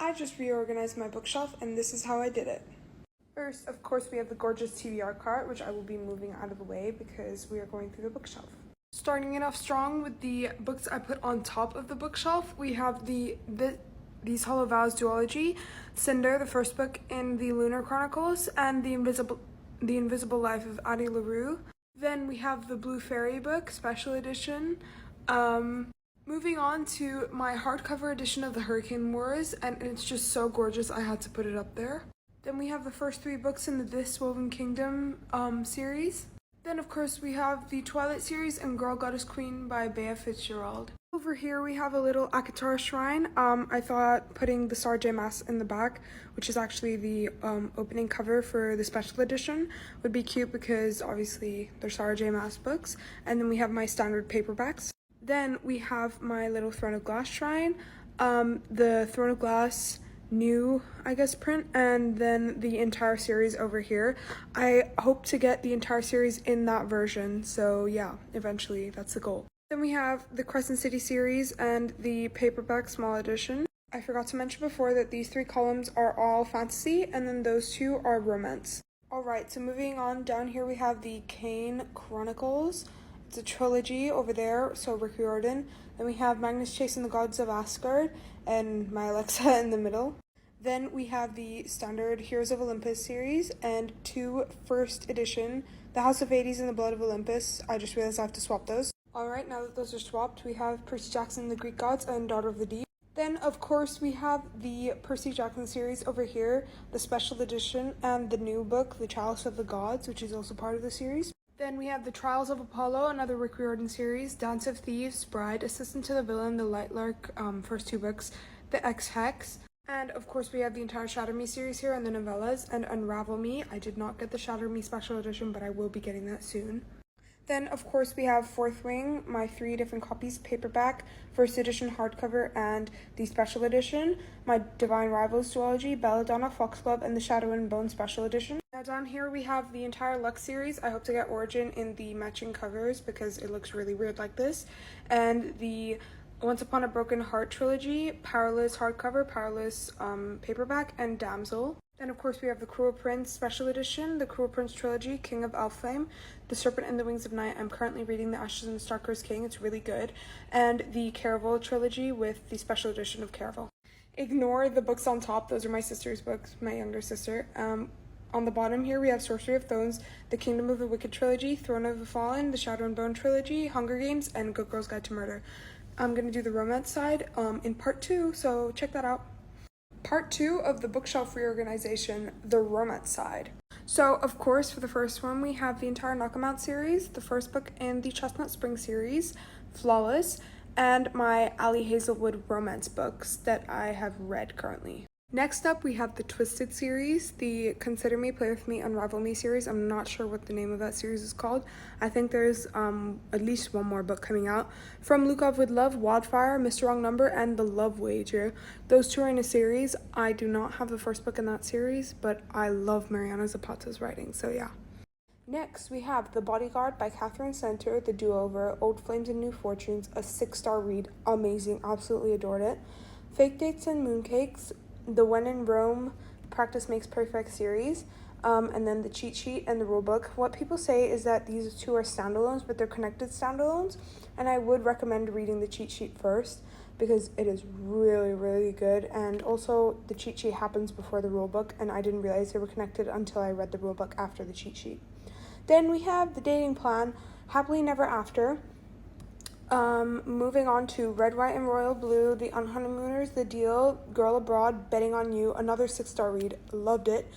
I just reorganized my bookshelf and this is how I did it. First, of course, we have the gorgeous TBR cart, which I will be moving out of the way because we are going through the bookshelf. Starting it off strong with the books I put on top of the bookshelf, we have These Hollow Vows duology, Cinder, the first book in the Lunar Chronicles, and the Invisible Life of Addie LaRue. Then we have the Blue Fairy book, special edition. Moving on to my hardcover edition of the Hurricane Wars, and it's just so gorgeous I had to put it up there. Then we have the first 3 books in the This Woven Kingdom series. Then of course we have the Twilight series and Girl Goddess Queen by Bea Fitzgerald. Over here we have a little Akatara shrine. I thought putting the Sarah J Maas in the back, which is actually the opening cover for the special edition, would be cute because obviously they're Sarah J Maas books. And then we have my standard paperbacks. Then we have my little Throne of Glass shrine, the Throne of Glass new, print, and then the entire series over here. I hope to get the entire series in that version, so yeah, eventually, that's the goal. Then we have the Crescent City series and the paperback small edition. I forgot to mention before that these 3 columns are all fantasy, and then those 2 are romance. Alright, so moving on, down here we have the Kane Chronicles. It's a trilogy over there, so Rick Riordan. Then we have Magnus Chasing the Gods of Asgard and my Alexa in the middle. Then we have the standard Heroes of Olympus series and 2 first edition, The House of Hades and the Blood of Olympus. I just realized I have to swap those. Alright, now that those are swapped, we have Percy Jackson, The Greek Gods and Daughter of the Deep. Then, of course, we have the Percy Jackson series over here, the special edition, and the new book, The Chalice of the Gods, which is also part of the series. Then we have The Trials of Apollo, another Rick Riordan series, Dance of Thieves, Bride, Assistant to the Villain, The Lightlark, first 2 books, The X-Hex. And of course we have the entire Shatter Me series here and the novellas, and Unravel Me. I did not get the Shatter Me special edition, but I will be getting that soon. Then of course we have Fourth Wing, my 3 different copies, paperback, first edition hardcover, and the special edition, my Divine Rivals duology, Belladonna, Foxglove, and the Shadow and Bone special edition. Now down here we have the entire Lux series. I hope to get Origin in the matching covers because it looks really weird like this. And the Once Upon a Broken Heart trilogy, Powerless hardcover, Powerless paperback, and Damsel. Then of course we have the Cruel Prince special edition, the Cruel Prince trilogy, King of Elflame, The Serpent and the Wings of Night. I'm currently reading The Ashes and the Star-Cursed King. It's really good. And the Caraval trilogy with the special edition of Caraval. Ignore the books on top. Those are my sister's books, my younger sister. On the bottom here we have Sorcery of Thrones, the Kingdom of the Wicked trilogy, Throne of the Fallen, the Shadow and Bone trilogy, Hunger Games, and Good Girl's Guide to Murder. I'm going to do the romance side in part 2, so check that out. Part 2 of the bookshelf reorganization, the romance side. So, of course, for the first one, we have the entire Knock 'Em Out series, the first book in the Chestnut Spring series, Flawless, and my Ali Hazelwood romance books that I have read currently. Next up, we have the Twisted series, the Consider Me, Play With Me, Unravel Me series. I'm not sure what the name of that series is called. I think there's at least one more book coming out. From Lukov with Love, Wildfire, Mr. Wrong Number, and The Love Wager. Those 2 are in a series. I do not have the first book in that series, but I love Mariana Zapata's writing, so yeah. Next, we have The Bodyguard by Catherine Center, The Do-Over, Old Flames and New Fortunes, a 6-star read. Amazing, absolutely adored it. Fake Dates and Mooncakes, the When in Rome Practice Makes Perfect series, and then the cheat sheet and the rule book. What people say is that these 2 are standalones, but they're connected standalones, and I would recommend reading the cheat sheet first because it is really, really good. And also the cheat sheet happens before the rule book, and I didn't realize they were connected until I read the rule book after the cheat sheet. Then we have The Dating Plan, Happily Never After. Moving on to Red, White, and Royal Blue, The Unhoneymooners, The Deal, Girl Abroad, Betting on You, another 6-star read, loved it.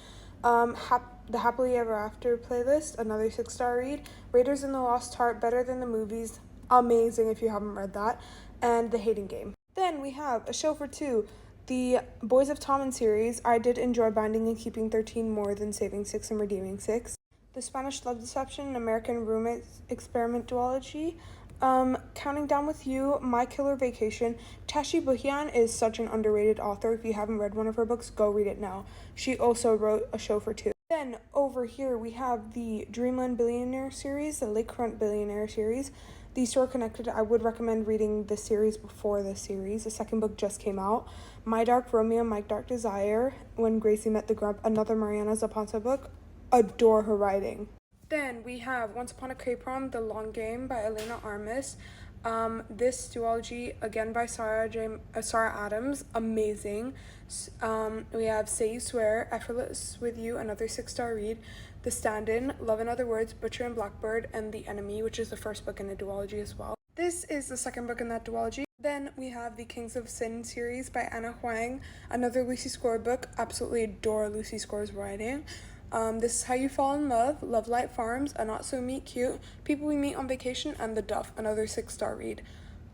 The Happily Ever After playlist, another 6-star read. Raiders in the Lost Heart, Better Than the Movies, amazing if you haven't read that. And The Hating Game. Then we have A Show for Two, the Boys of Tommen series. I did enjoy Binding and Keeping 13 more than Saving 6 and Redeeming 6. The Spanish Love Deception, an American Roommate Experiment duology. Counting Down with You, My Killer Vacation. Tashi Buhian is such an underrated author. If you haven't read one of her books, go read it now. She also wrote A Show for Two. Then over here we have the Dreamland Billionaire series, the Lakefront Billionaire series, These two are connected. I would recommend reading the series before the series. The second book just came out. My Dark Romeo, My Dark Desire, When Gracie Met the Grump, another Mariana Zapata book. Adore her writing. Then we have Once Upon a Capron, The Long Game by Elena Armis. This duology, again by Sarah Adams, amazing. We have Say You Swear, Effortless With You, another 6-star read. The Stand-In, Love in Other Words, Butcher and Blackbird, and The Enemy, which is the first book in the duology as well. This is the second book in that duology. Then we have the Kings of Sin series by Anna Huang, another Lucy Score book. Absolutely adore Lucy Score's writing. This is How You Fall in Love, Love Light Farms, A Not So Meet Cute, People We Meet on Vacation, and The Duff, another 6-star read.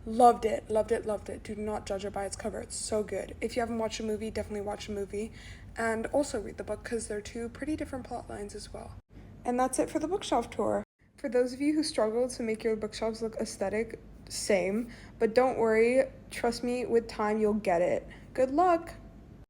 Loved it, loved it, loved it. Do not judge it by its cover. It's so good. If you haven't watched the movie, definitely watch the movie. And also read the book because they're two pretty different plot lines as well. And that's it for the bookshelf tour. For those of you who struggle to make your bookshelves look aesthetic, same. But don't worry, trust me, with time you'll get it. Good luck!